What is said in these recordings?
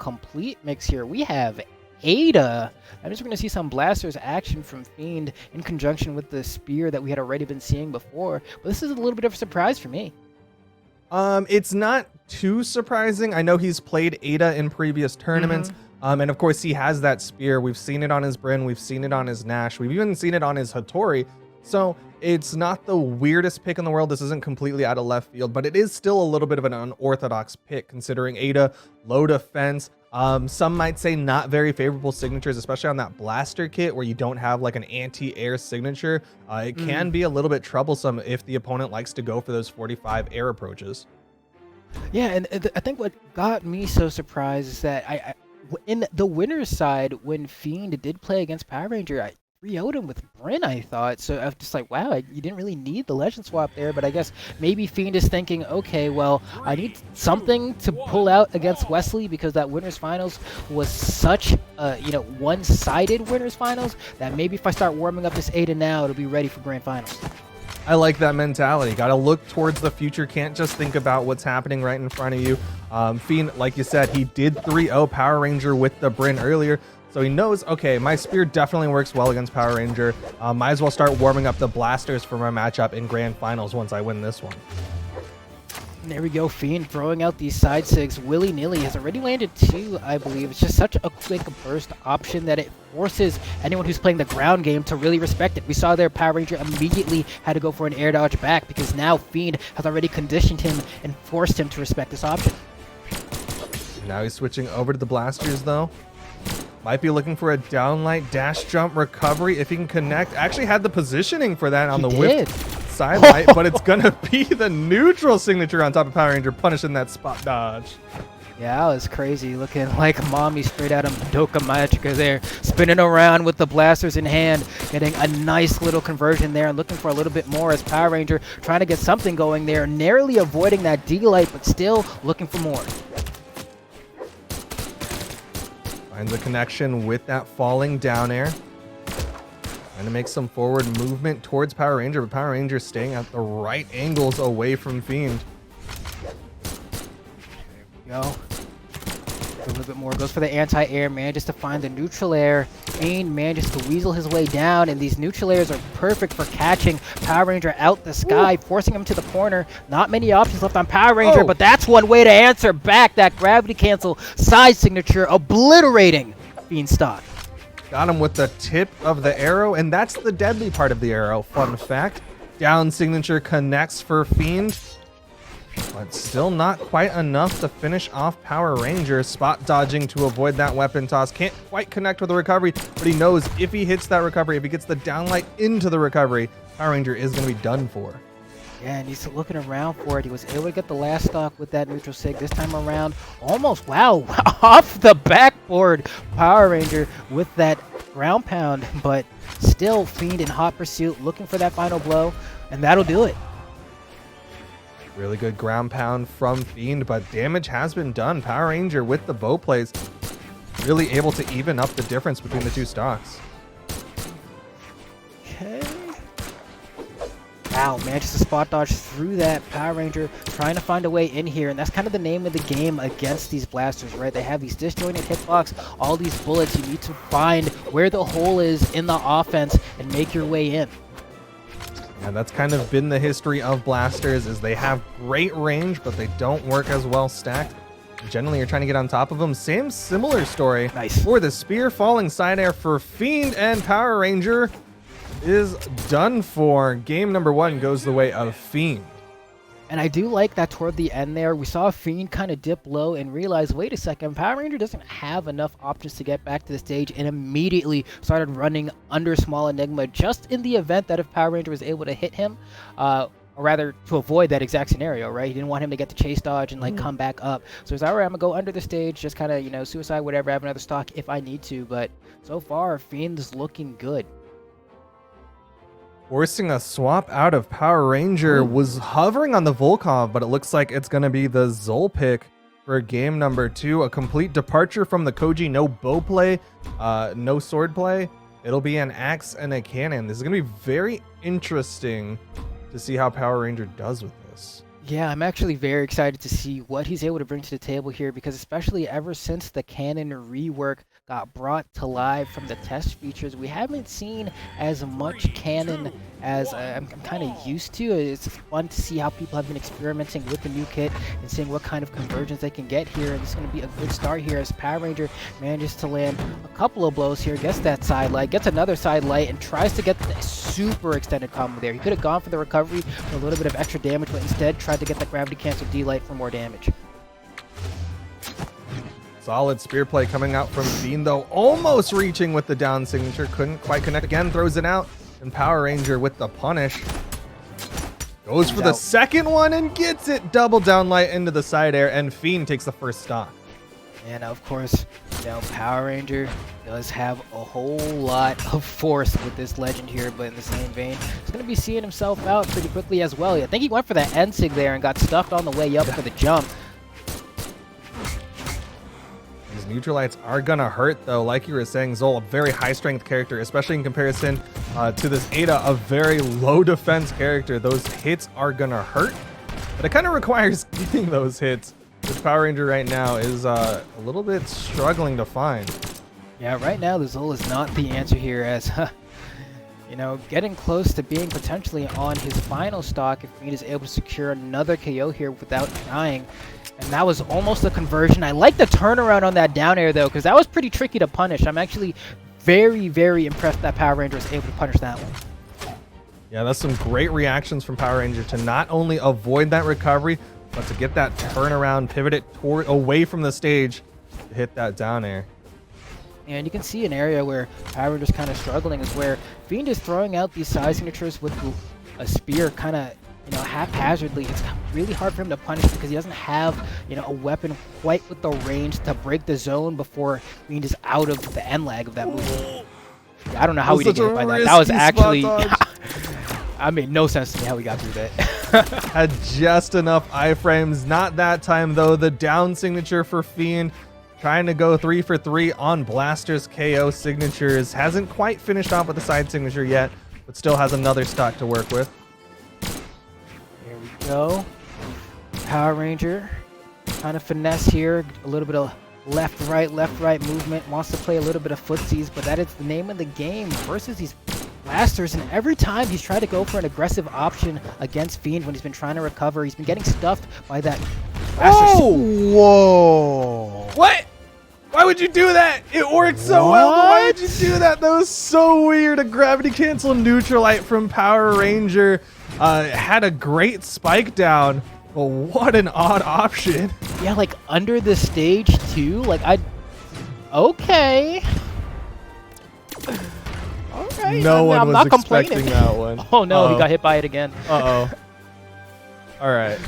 complete mix here. We have Ada. I'm just going to see some blasters action from Fiend in conjunction with the spear that we had already been seeing before. But this is a little bit of a surprise for me. It's not too surprising. I know he's played Ada in previous tournaments. And of course he has that spear. We've seen it on his Brynn. We've seen it on his Nash. We've even seen it on his Hattori. So it's not the weirdest pick in the world. This isn't completely out of left field, but it is still a little bit of an unorthodox pick considering Ada, low defense. Some might say not very favorable signatures, especially on that blaster kit where you don't have like an anti-air signature. It can be a little bit troublesome if the opponent likes to go for those 45 air approaches. Yeah, and I think what got me so surprised is that in the winner's side, when Fiend did play against Power Ranger, I 3-0'd him with Brynn, I thought. So I was just like, wow, you didn't really need the legend swap there. But I guess maybe Fiend is thinking, okay, well, I need something to pull out against Wesley because that winners finals was such a one-sided winners finals that maybe if I start warming up this Ada now, it'll be ready for grand finals. I like that mentality. Got to look towards the future. Can't just think about what's happening right in front of you. Fiend, like you said, he did 3-0 Power Ranger with the Brynn earlier. So he knows, okay, my spear definitely works well against Power Ranger. Might as well start warming up the blasters for my matchup in grand finals once I win this one. There we go, Fiend throwing out these side sigs willy-nilly. Has already landed 2, I believe. It's just such a quick burst option that it forces anyone who's playing the ground game to really respect it. We saw their Power Ranger immediately had to go for an air dodge back because now Fiend has already conditioned him and forced him to respect this option. Now he's switching over to the blasters, though. Might be looking for a downlight dash jump recovery if he can connect. Actually had the positioning for that on the whip side light, but it's going to be the neutral signature on top of Power Ranger, punishing that spot dodge. Yeah, that was crazy. Looking like mommy straight out of Madoka Magica there. Spinning around with the blasters in hand. Getting a nice little conversion there and looking for a little bit more as Power Ranger trying to get something going there. Narrowly avoiding that D-light, but still looking for more. Finds a connection with that falling down air. Trying to make some forward movement towards Power Ranger, but Power Ranger staying at the right angles away from Fiend. There we go. A little bit more. Goes for the anti-air, manages to find the neutral air. Fiend manages to weasel his way down, and these neutral airs are perfect for catching Power Ranger out the sky, forcing him to the corner. Not many options left on Power Ranger, but that's one way to answer back that gravity cancel side signature, obliterating Fiend's stock. Got him with the tip of the arrow, and that's the deadly part of the arrow. Fun fact. Down signature connects for Fiend, but still not quite enough to finish off Power Ranger. Spot dodging to avoid that weapon toss. Can't quite connect with the recovery, but he knows if he hits that recovery, if he gets the downlight into the recovery, Power Ranger is going to be done for. Yeah, and he's looking around for it. He was able to get the last stock with that neutral sig. This time around, almost, wow, off the backboard. Power Ranger with that ground pound, but still Fiend in hot pursuit, looking for that final blow, and that'll do it. Really good ground pound from Fiend, but damage has been done. Power Ranger with the bow plays, really able to even up the difference between the two stocks. Okay. Wow, manages to spot dodge through that. Power Ranger trying to find a way in here, and that's kind of the name of the game against these blasters, right? They have these disjointed hitbox, all these bullets. You need to find where the hole is in the offense and make your way in. And that's kind of been the history of blasters, is they have great range, but they don't work as well stacked. Generally, you're trying to get on top of them. Similar story for the spear falling side air for Fiend, and Power Ranger is done for. Game number 1 goes the way of Fiend. And I do like that toward the end there, we saw Fiend kind of dip low and realize, wait a second, Power Ranger doesn't have enough options to get back to the stage, and immediately started running under Small Enigma just in the event that if Power Ranger was able to hit him, or rather to avoid that exact scenario, right? He didn't want him to get the chase dodge and like come back up. So he's like, all right, I'm gonna go under the stage, just kind of, suicide, whatever, have another stock if I need to. But so far, Fiend is looking good. Forcing a swap out of Power Ranger, was hovering on the Volkov, but it looks like it's going to be the Xull pick for game number 2. A complete departure from the Koji, no bow play, no sword play. It'll be an axe and a cannon. This is going to be very interesting to see how Power Ranger does with this. Yeah, I'm actually very excited to see what he's able to bring to the table here because especially ever since the canon rework got brought to live from the test features, we haven't seen as much canon as I'm kind of used to. It's fun to see how people have been experimenting with the new kit and seeing what kind of conversions they can get here. And it's going to be a good start here as Power Ranger manages to land a couple of blows here, gets that side light, gets another side light, and tries to get the super extended combo there. He could have gone for the recovery for a little bit of extra damage, but instead tried to get the gravity cancel D-light for more damage. Solid spear play coming out from Fiend, though, almost reaching with the down signature. Couldn't quite connect again, throws it out. And Power Ranger with the punish. Goes for the second one and gets it. Double down light into the side air, and Fiend takes the first stock. And of course, Power Ranger does have a whole lot of force with this legend here, but in the same vein, he's going to be seeing himself out pretty quickly as well. I think he went for that N-Sig there and got stuffed on the way up for the jump. These neutralites are going to hurt, though. Like you were saying, Xull, a very high-strength character, especially in comparison to this Ada, a very low-defense character. Those hits are going to hurt, but it kind of requires getting those hits, which Power Ranger right now is a little bit struggling to find. Yeah, right now the Xull is not the answer here as, getting close to being potentially on his final stock if Fiend is able to secure another KO here without dying. And that was almost a conversion. I like the turnaround on that down air, though, because that was pretty tricky to punish. I'm actually very, very impressed that Power Ranger was able to punish that one. Yeah, that's some great reactions from Power Ranger to not only avoid that recovery, but to get that turnaround, pivot it away from the stage to hit that down air. And you can see an area where Power Ranger's kind of struggling is where Fiend is throwing out these side signatures with a spear kind of, haphazardly. It's really hard for him to punish because he doesn't have, a weapon quite with the range to break the zone before Fiend is out of the end lag of that move. Yeah, I don't know how we didn't get hit by that. That was actually... I made no sense to me how we got through that. Had just enough iframes. Not that time, though. The down signature for Fiend. Trying to go 3 for 3 on Blaster's KO signatures. Hasn't quite finished off with the side signature yet, but still has another stock to work with. Here we go. Power Ranger trying to finesse here. A little bit of left-right movement. Wants to play a little bit of footsies, but that is the name of the game versus these Blasters. And every time he's tried to go for an aggressive option against Fiend when he's been trying to recover, he's been getting stuffed by that Blaster. Oh! Whoa! What? Why would you do that? It worked so well, but why would you do that? That was so weird. A gravity cancel neutralite from Power Ranger. Had a great spike down, but what an odd option. Yeah, like under the stage too. Okay. All right. No one I'm was not expecting complaining. that one. Oh no, he got hit by it again. Uh-oh. All right.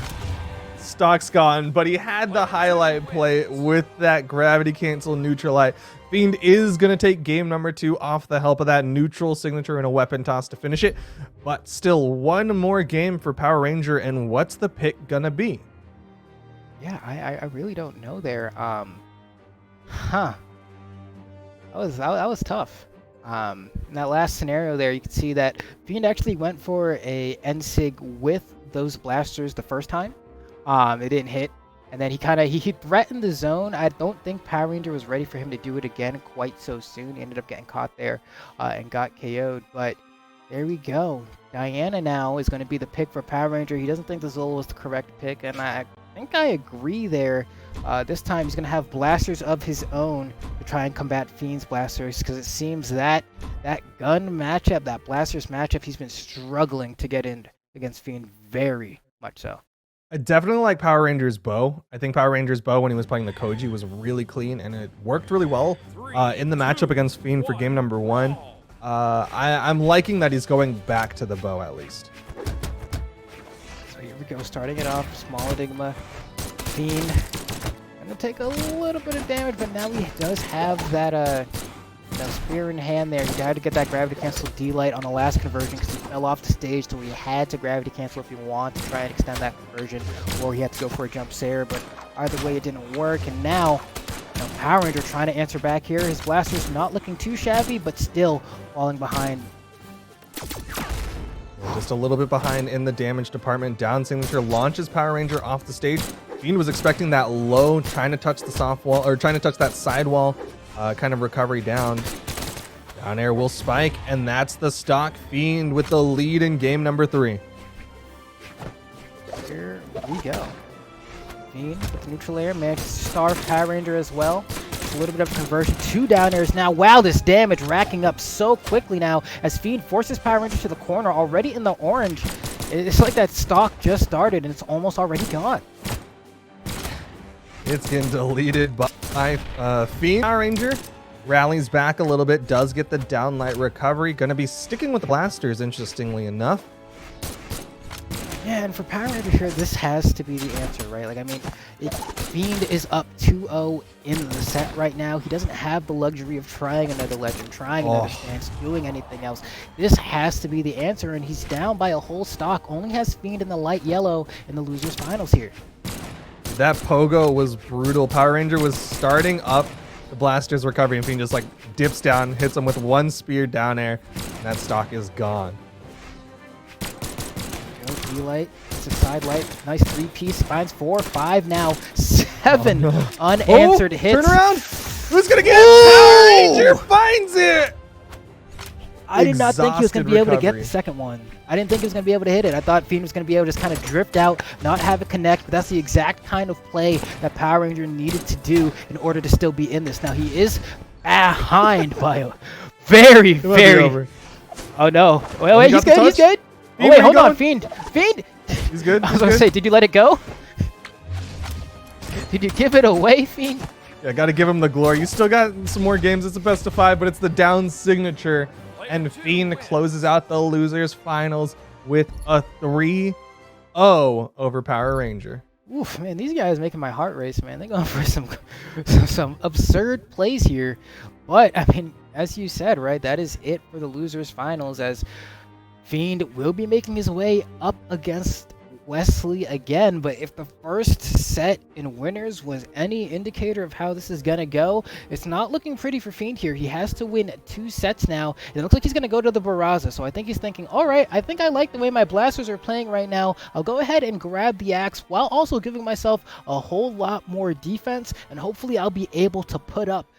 Stock's gone, but he had the highlight play with that gravity cancel neutralite. Fiend is going to take game number 2 off the help of that neutral signature and a weapon toss to finish it. But still, one more game for Power Ranger, and what's the pick going to be? Yeah, I really don't know there. That was tough. In that last scenario there, you can see that Fiend actually went for a N-Sig with those blasters the first time. It didn't hit, and then he threatened the zone. I don't think Power Ranger was ready for him to do it again quite so soon. He ended up getting caught there and got KO'd, but there we go. Diana now is going to be the pick for Power Ranger. He doesn't think the Xull was the correct pick, and I think I agree there. This time he's going to have blasters of his own to try and combat Fiend's blasters, because it seems that gun matchup, that blasters matchup, he's been struggling to get in against Fiend very much so. I definitely like Power Ranger's bow. I think Power Ranger's bow when he was playing the Koji was really clean, and it worked really well in the matchup against Fiend for game number 1. I'm liking that he's going back to the bow at least. So here we go, starting it off, small Enigma. Fiend gonna take a little bit of damage, but now he does have that spear in hand there. He had to get that gravity cancel D-light on the last conversion because he fell off the stage, so he had to gravity cancel if he wanted to try and extend that conversion, or he had to go for a jump Sayer, but either way it didn't work. And now Power Ranger trying to answer back here. His blaster's not looking too shabby, but still falling behind. Just a little bit behind in the damage department. Down signature launches Power Ranger off the stage. Fiend was expecting that low, trying to touch the soft wall, or trying to touch that side wall, kind of recovery down. Down air will spike, and that's the stock. Fiend with the lead in game number 3. Here we go. Fiend with the neutral air, managed to starve Power Ranger as well. A little bit of conversion. 2 down airs now. Wow, this damage racking up so quickly now as Fiend forces Power Ranger to the corner, already in the orange. It's like that stock just started and it's almost already gone. It's getting deleted by Fiend. Power Ranger rallies back a little bit, does get the downlight recovery. Gonna be sticking with the blasters, interestingly enough. Yeah, and for Power Ranger here, this has to be the answer, right? Like, I mean, Fiend is up 2-0 in the set right now. He doesn't have the luxury of trying another legend, trying another stance, doing anything else. This has to be the answer, and he's down by a whole stock. Only has Fiend in the light yellow in the losers finals here. That pogo was brutal. Power Ranger was starting up the blaster's recovery, and Fiend just like dips down, hits him with 1 spear down air, and that stock is gone. D-light, it's a side light, nice 3-piece, finds 4, 5 now, 7 unanswered hits. Turn around! Who's gonna get it? Power Ranger finds it! I did not think he was going to be able to get recovery. the second one. I didn't think he was going to be able to hit it. I thought Fiend was going to be able to just kind of drift out, not have it connect, but that's the exact kind of play that Power Ranger needed to do in order to still be in this. Now, he is behind by a very. Oh, no. Wait, he's good, he's good. Oh, wait, hold on, Fiend. Fiend! He's good. I was going to say, did you let it go? Did you give it away, Fiend? Yeah, gotta give him the glory. You still got some more games. It's a best of 5, but it's the down signature. And Fiend closes out the losers finals with a 3-0 over Power Ranger. Oof, man, these guys making my heart race, man. They're going for some absurd plays here. But, I mean, as you said, right, that is it for the losers finals, as Fiend will be making his way up against Wesley again. But if the first set in winners was any indicator of how this is going to go, it's not looking pretty for Fiend here. He has to win 2 sets now. It looks like he's going to go to the Barraza. So I think he's thinking, all right, I think I like the way my blasters are playing right now. I'll go ahead and grab the axe while also giving myself a whole lot more defense. And hopefully I'll be able to put up